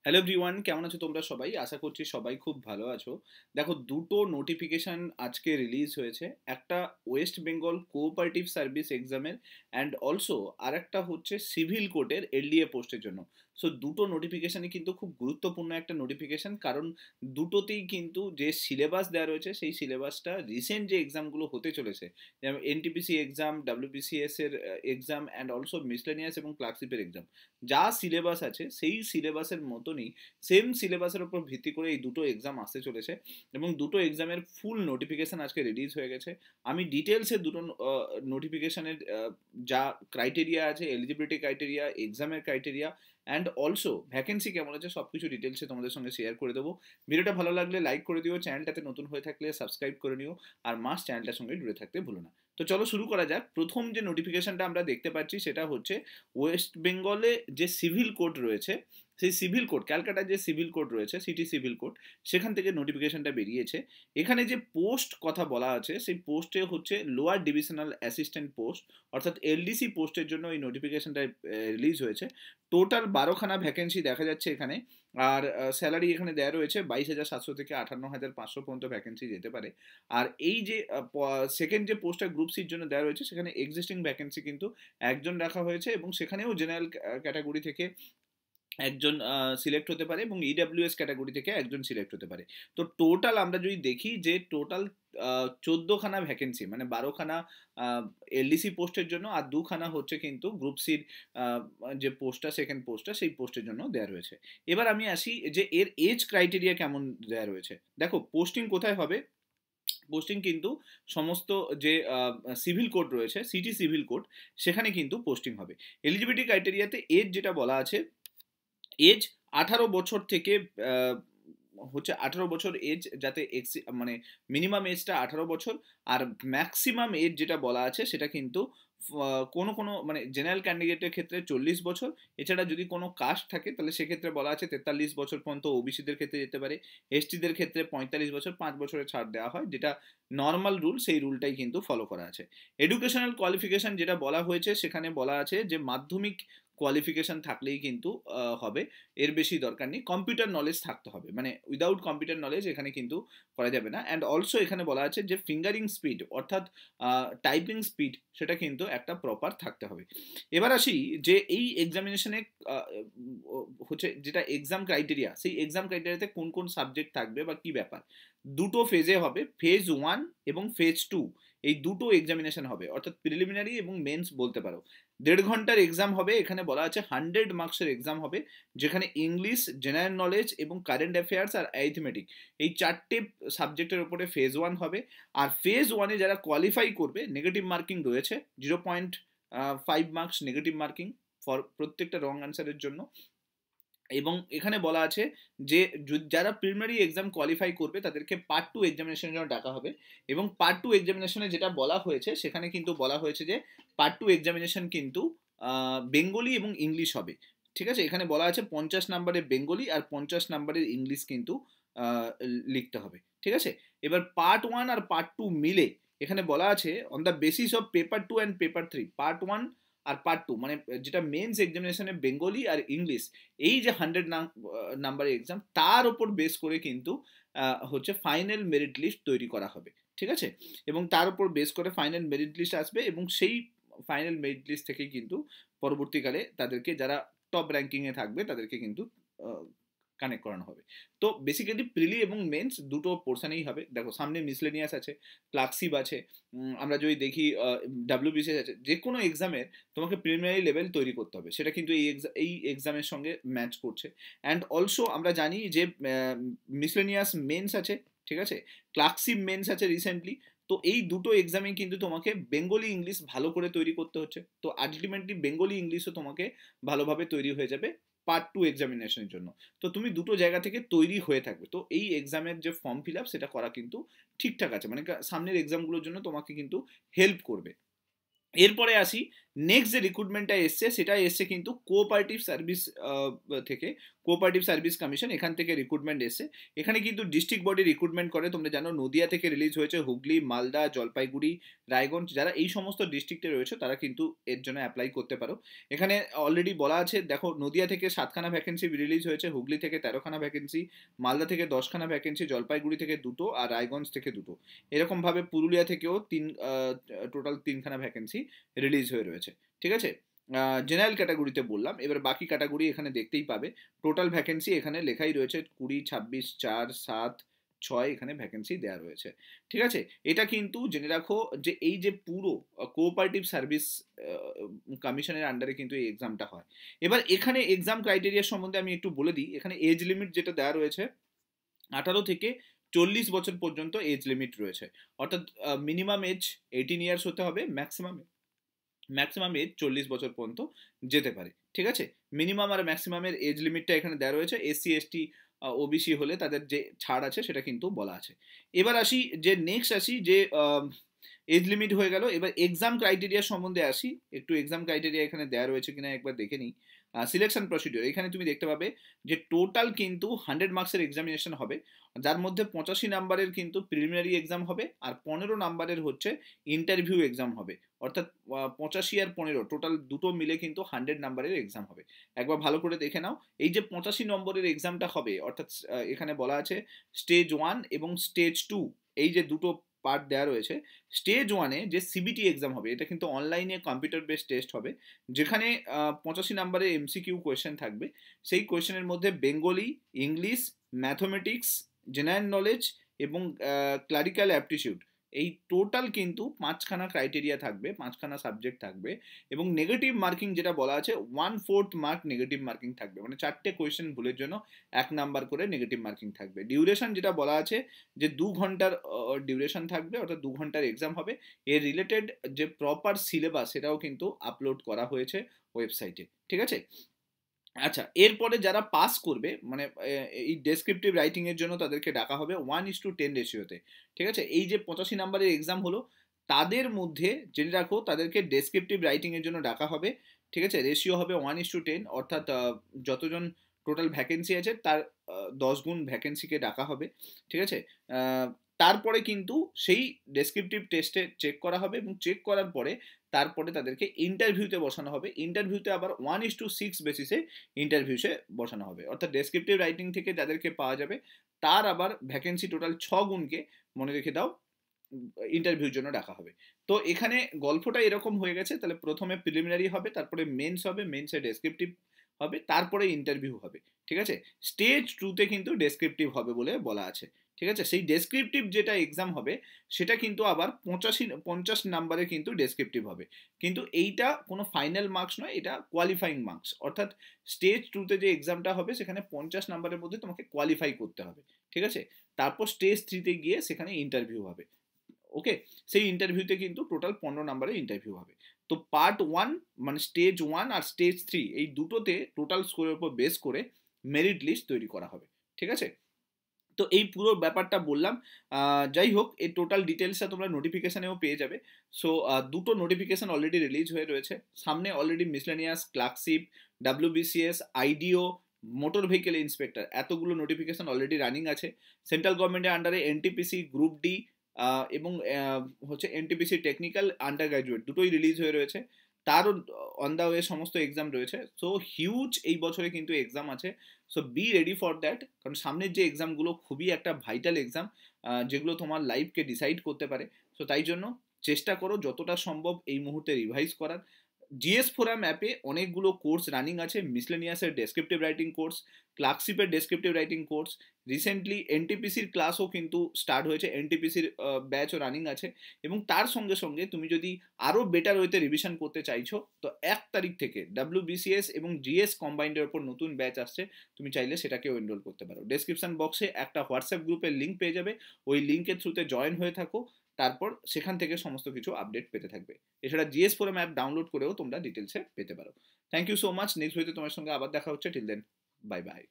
Hello everyone, কেমন আছো তোমরা সবাই? আশা করছি সবাই খুব ভালো আছো। দেখো, দুটো নোটিফিকেশন আজকে রিলিজ হয়েছে। একটা ওয়েস্ট বেঙ্গল কোঅপারেটিভ সার্ভিস এক্সামের অ্যান্ড অলসো আরেকটা হচ্ছে সিভিল কোর্টের এলডিএ পোস্টের জন্য। সো দুটো নোটিফিকেশানই কিন্তু খুব গুরুত্বপূর্ণ একটা নোটিফিকেশান, কারণ দুটোতেই কিন্তু যে সিলেবাস দেওয়া রয়েছে সেই সিলেবাসটা রিসেন্ট যে এক্সামগুলো হতে চলেছে, যেমন এনটিপিসি এক্সাম, ডাব্লিউবিসিএস এর এক্সাম অ্যান্ড অলসো মিসলেনিয়াস এবং ক্লার্কশিপের এক্সাম, যা সিলেবাস আছে সেই সিলেবাসের মতনই সেম সিলেবাসের উপর ভিত্তি করে এই দুটো এক্সাম আসতে চলেছে এবং দুটো এক্সামের ফুল নোটিফিকেশান আজকে রিলিজ হয়ে গেছে। আমি ডিটেলসে দুটো নোটিফিকেশানের যা ক্রাইটেরিয়া আছে, এলিজিবিলিটি ক্রাইটেরিয়া, এক্সামের ক্রাইটেরিয়া অ্যান্ড অলসো ভ্যাকেন্সি কেমন আছে, সব কিছু ডিটেলসে তোমাদের সঙ্গে শেয়ার করে দেবো। ভিডিওটা ভালো লাগলে লাইক করে দিও, চ্যানেলটাতে নতুন হয়ে থাকলে সাবস্ক্রাইব করে নিও, আর মাস্ট চ্যানেলটার সঙ্গে জুড়ে থাকতে ভুলো না। তো চলো শুরু করা যাক। প্রথম যে নোটিফিকেশানটা আমরা দেখতে পাচ্ছি সেটা হচ্ছে ওয়েস্ট বেঙ্গলে যে সিভিল কোর্ট রয়েছে, সেই সিভিল কোর্ট, ক্যালকাটার যে সিভিল কোর্ট রয়েছে, সিটি সিভিল কোর্ট, সেখান থেকে নোটিফিকেশনটা বেরিয়েছে। এখানে যে পোস্ট কথা বলা আছে সেই পোস্টে হচ্ছে লোয়ার ডিভিশনাল অ্যাসিস্ট্যান্ট পোস্ট, অর্থাৎ এলডিসি পোস্টের জন্য এই নোটিফিকেশনটা রিলিজ হয়েছে। টোটাল 12খানা ভ্যাকেন্সি দেখা যাচ্ছে এখানে, আর স্যালারি এখানে দেওয়া রয়েছে 22,700 থেকে 58,500 পর্যন্ত ভ্যাকেন্সি যেতে পারে। আর এই যে সেকেন্ড যে পোস্টটা গ্রুপ সির জন্য দেওয়া রয়েছে, সেখানে এক্সিস্টিং ভ্যাকেন্সি কিন্তু একজন রাখা হয়েছে এবং সেখানেও জেনারেল ক্যাটাগরি থেকে একজন সিলেক্ট হতে পারে এবং ইডাব্লিউএস ক্যাটাগরি থেকে একজন সিলেক্ট হতে পারে। তো টোটাল আমরা যদি দেখি যে টোটাল 14খানা ভ্যাকেন্সি, মানে 12খানা এলডিসি পোস্টের জন্য আর 2খানা হচ্ছে কিন্তু গ্রুপ সির যে পোস্টটা, সেকেন্ড পোস্টটা, সেই পোস্টের জন্য দেওয়া রয়েছে। এবার আমি আসি যে এর এজ ক্রাইটেরিয়া কেমন দেওয়া রয়েছে। দেখো, পোস্টিং কোথায় হবে? পোস্টিং কিন্তু সমস্ত যে সিভিল কোড রয়েছে, সিটি সিভিল কোড, সেখানে কিন্তু পোস্টিং হবে। এলিজিবিলিটি ক্রাইটেরিয়াতে এজ যেটা বলা আছে, এজ 18 বছর থেকে হচ্ছে 18 বছর এজ, যাতে মানে মিনিমাম এজটা 18 বছর, আর ম্যাক্সিমাম এজ যেটা বলা আছে সেটা কিন্তু কোনো কোনো মানে জেনারেল ক্যান্ডিডেটের ক্ষেত্রে 40 বছর। এছাড়া যদি কোনো কাস্ট থাকে তাহলে সেক্ষেত্রে বলা আছে 43 বছর পর্যন্ত ওবিসিদের ক্ষেত্রে যেতে পারে। এসটিদের ক্ষেত্রে 45 বছর, 5 বছরের ছাড় দেওয়া হয়, যেটা নর্মাল রুল, সেই রুলটাই কিন্তু ফলো করা আছে। এডুকেশনাল কোয়ালিফিকেশন যেটা বলা হয়েছে, সেখানে বলা আছে যে মাধ্যমিক কোয়ালিফিকেশান থাকলেই কিন্তু হবে, এর বেশি দরকার নেই। কম্পিউটার নলেজ থাকতে হবে, মানে উইদাউট কম্পিউটার নলেজ এখানে কিন্তু করা যাবে না। অ্যান্ড অলসো এখানে বলা আছে যে ফিঙ্গারিং স্পিড, অর্থাৎ টাইপিং স্পিড, সেটা কিন্তু একটা প্রপার থাকতে হবে। এবার আসি যে এই এক্সামিনেশনে হচ্ছে যেটা এক্সাম ক্রাইটেরিয়া, সেই এক্সাম ক্রাইটেরিয়াতে কোন কোন সাবজেক্ট থাকবে বা কি ব্যাপার। দুটো ফেজে হবে, ফেজ 1 এবং ফেজ 2, এই দুটো এক্সামিনেশন হবে, অর্থাৎ প্রিলিমিনারি এবং মেন্স বলতে পারো। 1.5 ঘন্টার এক্সাম হবে। এখানে বলা আছে 100 মার্কসের এক্সাম হবে, যেখানে ইংলিশ, জেনারেল নলেজ এবং কারেন্ট অ্যাফেয়ার্স আর অ্যারিথমেটিক, এই 4টে সাবজেক্টের উপরে ফেজ 1 হবে। আর ফেজ 1-এ যারা কোয়ালিফাই করবে, নেগেটিভ মার্কিং রয়েছে 0.5 মার্কস নেগেটিভ মার্কিং ফর প্রত্যেকটা রং অ্যান্সারের জন্য। এবং এখানে বলা আছে যে যারা প্রিলিমিনারি এক্সাম কোয়ালিফাই করবে তাদেরকে পার্ট 2 এক্সামিনেশনের জন্য ডাকা হবে। এবং পার্ট 2 এক্সামিনেশনে যেটা বলা হয়েছে, সেখানে কিন্তু বলা হয়েছে যে পার্ট 2 এক্সামিনেশন কিন্তু বেঙ্গলি এবং ইংলিশ হবে। ঠিক আছে, এখানে বলা আছে 50 নম্বরের বেঙ্গলি আর 50 নম্বরের ইংলিশ কিন্তু লিখতে হবে। ঠিক আছে, এবার পার্ট 1 আর পার্ট 2 মিলে এখানে বলা আছে on the basis of paper 2 and paper 3, part 1 আর পার্ট 2 মানে যেটা মেন্স এক্সামিনেশনে বেঙ্গলি আর ইংলিশ, এই যে 100 নাম্বারের এক্সাম, তার ওপর বেস করে কিন্তু হচ্ছে ফাইনাল মেরিট লিস্ট তৈরি করা হবে। ঠিক আছে, এবং তার উপর বেস করে ফাইনাল মেরিট লিস্ট আসবে এবং সেই ফাইনাল মেরিট লিস্ট থেকে কিন্তু পরবর্তীকালে তাদেরকে, যারা টপ র্যাঙ্কিংয়ে থাকবে, তাদেরকে কিন্তু কানেক্ট করানো হবে। তো বেসিক্যালি প্রিলি এবং মেন্স দুটো পোর্শনেই হবে। দেখো, সামনে মিসলেনিয়াস আছে, ক্লার্কশিপ আছে, আমরা যদি দেখি ডাব্লিউবিসিএস আছে। যে কোনো এক্সামের তোমাকে প্রিলিমিনারি লেভেল তৈরি করতে হবে, সেটা কিন্তু এই এক্সামের সঙ্গে ম্যাচ করছে। অ্যান্ড অলসো আমরা জানি যে মিসলেনিয়াস মেন্স আছে, ঠিক আছে, ক্লার্কশিপ মেন্স আছে রিসেন্টলি। তো এই দুটো এক্সামে কিন্তু তোমাকে বেঙ্গলি ইংলিশ ভালো করে তৈরি করতে হচ্ছে। তো আলটিমেটলি বেঙ্গলি ইংলিশও তোমাকে ভালোভাবে তৈরি হয়ে যাবে পার্ট 2 এক্সামিনেশনের জন্য। তো তুমি দুটো জায়গা থেকে তৈরি হয়ে থাকবে। তো এই এক্সামের যে ফর্ম ফিল আপ, সেটা করা কিন্তু ঠিকঠাক আছে, মানে সামনের এক্সামগুলোর জন্য তোমাকে কিন্তু হেল্প করবে। এরপরে আসি নেক্সট যে রিক্রুটমেন্টটা এসছে সেটা এসছে কিন্তু কোঅপারেটিভ সার্ভিস থেকে, কোঅপারেটিভ সার্ভিস কমিশন, এখান থেকে রিক্রুটমেন্ট এসছে। এখানে কিন্তু ডিস্ট্রিক্ট বডি রিক্রুটমেন্ট করে, তোমরা জানো নদিয়া থেকে রিলিজ হয়েছে, হুগলি, মালদা, জলপাইগুড়ি, রায়গঞ্জ, যারা এই সমস্ত ডিস্ট্রিক্টে রয়েছে তারা কিন্তু এর জন্য অ্যাপ্লাই করতে পারো। এখানে অলরেডি বলা আছে, দেখো নদিয়া থেকে 7খানা ভ্যাকেন্সি রিলিজ হয়েছে, হুগলি থেকে 13খানা ভ্যাকেন্সি, মালদা থেকে 10খানা ভ্যাকেন্সি, জলপাইগুড়ি থেকে 2টো, আর রায়গঞ্জ থেকে 2টো। এরকমভাবে পুরুলিয়া থেকেও টোটাল 3খানা ভ্যাকেন্সি রিলিজ হয়ে রয়েছে। ঠিক আছে, জেনারেল ক্যাটাগরিতে বললাম, এবার বাকি ক্যাটাগরি এখানে দেখতেই পাবে। টোটাল ভ্যাকেন্সি এখানে লেখাই রয়েছে 20, 26, 4, 7, 6 এখানে ভ্যাকেন্সি দেওয়া রয়েছে। ঠিক আছে, এটা কিন্তু জেনে রাখো যে এই যে পুরো কোঅপারেটিভ সার্ভিস কমিশনের আন্ডারে কিন্তু এই এক্সামটা হয়। এবার এখানে এক্সাম ক্রাইটেরিয়া সম্বন্ধে আমি একটু বলে দিই। এখানে এজ লিমিট যেটা দেওয়া রয়েছে 18 থেকে 40 বছর পর্যন্ত এজ লিমিট রয়েছে, অর্থাৎ মিনিমাম এজ 18 ইয়ার্স হতে হবে, ম্যাক্সিমাম এজ 40 বছর পর্যন্ত যেতে পারে। ঠিক আছে, মিনিমাম আর ম্যাক্সিমামের এজ লিমিটটা এখানে দেওয়া রয়েছে। এসসি এসটি ওবিসি হলে তাদের যে ছাড় আছে সেটা কিন্তু বলা আছে। এবার আসি যে নেক্সট আসি যে এজ লিমিট হয়ে গেল, এবার এক্সাম ক্রাইটেরিয়া সম্বন্ধে আসি। একটু এক্সাম ক্রাইটেরিয়া এখানে দেওয়া রয়েছে কিনা একবার দেখে নিই। সিলেকশন প্রসিডিওর এখানে তুমি দেখতে পাবে যে টোটাল কিন্তু 100 মার্কসের এক্সামিনেশন হবে, যার মধ্যে 85 নাম্বারের কিন্তু প্রিলিমিনারি এক্সাম হবে, আর 15 নাম্বারের হচ্ছে ইন্টারভিউ এক্সাম হবে। অর্থাৎ 85 আর 15 টোটাল দুটো মিলে কিন্তু 100 নাম্বারের এক্সাম হবে। একবার ভালো করে দেখে নাও, এই যে 85 নম্বরের এক্সামটা হবে, অর্থাৎ এখানে বলা আছে স্টেজ 1 এবং স্টেজ 2, এই যে দুটো পার্ট দেওয়া রয়েছে। স্টেজ 1-এ যে সিবিটি এক্সাম হবে, এটা কিন্তু অনলাইনে কম্পিউটার বেসড টেস্ট হবে, যেখানে 85 নাম্বারের এমসিকিউ কোয়েশ্চেন থাকবে। সেই কোয়েশ্চেনের মধ্যে Bengali, English, mathematics, general knowledge এবং ক্লারিক্যাল অ্যাপটিটিউড, এই টোটাল কিন্তু 5খানা ক্রাইটেরিয়া থাকবে, 5খানা সাবজেক্ট থাকবে, এবং নেগেটিভ মার্কিং যেটা বলা আছে 1/4 মার্ক নেগেটিভ মার্কিং থাকবে, মানে 4টে কোয়েশ্চেন ভুলের জন্য 1 নাম্বার করে নেগেটিভ মার্কিং থাকবে। ডিউরেশন যেটা বলা আছে যে 2 ঘন্টার ডিউরেশন থাকবে, অর্থাৎ 2 ঘন্টার এক্সাম হবে। এর রিলেটেড যে প্রপার সিলেবাস সেটাও কিন্তু আপলোড করা হয়েছে ওয়েবসাইটে। ঠিক আছে, আচ্ছা, এরপরে যারা পাস করবে, মানে এই ডেসক্রিপটিভ রাইটিং এর জন্য তাদেরকে ডাকা হবে 1:10 রেশিওতে। ঠিক আছে, এই যে 85 নাম্বারের এক্সাম হলো, তাদের মধ্যে জেনে রাখো তাদেরকে ডেসক্রিপটিভ রাইটিং এর জন্য ডাকা হবে। ঠিক আছে, রেশিও হবে 1:10, অর্থাৎ যতজন টোটাল ভ্যাকেন্সি আছে তার 10 গুণ ভ্যাকেন্সিকে ডাকা হবে। ঠিক আছে, তারপরে কিন্তু সেই ডেসক্রিপটিভ টেস্টে চেক করা হবে, এবং চেক করার পরে তারপরে তাদেরকে ইন্টারভিউতে বসানো হবে। ইন্টারভিউতে আবার 1:6 বেসিসে ইন্টারভিউসে বসানো হবে, অর্থাৎ ডেসক্রিপটিভ রাইটিং থেকে যাদেরকে পাওয়া যাবে তার আবার ভ্যাকেন্সি টোটাল 6 গুণকে মনে রেখে দাও ইন্টারভিউর জন্য ডাকা হবে। তো এখানে গল্পটা এরকম হয়ে গেছে, তাহলে প্রথমে প্রিলিমিনারি হবে, তারপরে মেন্স হবে, মেন্সে ডেসক্রিপটিভ হবে, তারপরে ইন্টারভিউ হবে। ঠিক আছে, স্টেজ 2-তে কিন্তু ডেসক্রিপটিভ হবে বলে বলা আছে। ঠিক আছে, সেই ডেসক্রিপটিভ যেটা এক্সাম হবে সেটা কিন্তু আবার 50 নাম্বারে কিন্তু ডেসক্রিপটিভ হবে, কিন্তু এইটা কোনো ফাইনাল মার্কস নয়, এটা কোয়ালিফাইং মার্কস। অর্থাৎ স্টেজ 2-তে যে এক্সামটা হবে সেখানে 50 নাম্বারের মধ্যে তোমাকে কোয়ালিফাই করতে হবে। ঠিক আছে, তারপর স্টেজ 3-তে গিয়ে সেখানে ইন্টারভিউ হবে। ওকে, সেই ইন্টারভিউতে কিন্তু টোটাল 15 নাম্বারের ইন্টারভিউ হবে। তো পার্ট 1 মানে স্টেজ 1 আর স্টেজ 3 এই দুটোতে টোটাল স্কোরের উপর বেস করে মেরিট লিস্ট তৈরি করা হবে। ঠিক আছে, তো এই পুরো ব্যাপারটা বললাম। যাই হোক, এই টোটাল ডিটেলসটা তোমরা নোটিফিকেশানেও পেয়ে যাবে। সো দুটো নোটিফিকেশান অলরেডি রিলিজ হয়ে রয়েছে, সামনে already miscellaneous, clerkship, WBCS, IDO, motor vehicle inspector, এতগুলো নোটিফিকেশান অলরেডি রানিং আছে। সেন্ট্রাল গভর্নমেন্টের আন্ডারে এনটিপিসি গ্রুপ ডি এবং হচ্ছে এনটিপিসি টেকনিক্যাল আন্ডার গ্র্যাজুয়েট দুটোই রিলিজ হয়ে রয়েছে, তারও অন দ্য ওয়ে সমস্ত এক্সাম রয়েছে। সো হিউজ এই বছরে কিন্তু এক্সাম আছে। So be ready for that, কারণ সামনের যে এক্সামগুলো খুবই একটা ভাইটাল এক্সাম, যেগুলো তোমার লাইফকে ডিসাইড করতে পারে। সো তাই জন্য চেষ্টা করো যতটা সম্ভব এই মুহূর্তে রিভাইজ করার। জিএস ফোরাম অ্যাপে অনেকগুলো কোর্স রানিং আছে, মিসলেনিয়াসের ডেসক্রিপটিভ রাইটিং কোর্স, ক্লার্কশিপের ডেসক্রিপটিভ রাইটিং কোর্স, রিসেন্টলি এনটিপিসির ক্লাসও কিন্তু স্টার্ট হয়েছে, এনটিপিসির ব্যাচও রানিং আছে। এবং তার সঙ্গে সঙ্গে তুমি যদি আরও বেটার ওয়েতে রিভিশন করতে চাইছো, তো 1 তারিখ থেকে ডাব্লিউবিসিএস এবং জিএস কম্বাইন্ডের ওপর নতুন ব্যাচ আসছে, তুমি চাইলে সেটাকেও এনরোল করতে পারো। ডেসক্রিপশন বক্সে একটা হোয়াটসঅ্যাপ গ্রুপের লিঙ্ক পেয়ে যাবে, ওই লিঙ্কের থ্রুতে জয়েন হয়ে থাকো, তারপর সেখান থেকে সমস্ত কিছু আপডেট পেতে থাকবে। এছাড়া জিএস ফোরাম অ্যাপ ডাউনলোড করেও তোমরা ডিটেলসে পেতে পারো। Thank you so much, next ভিডিওতে তোমার সঙ্গে আবার দেখা হচ্ছে। Till then, bye by.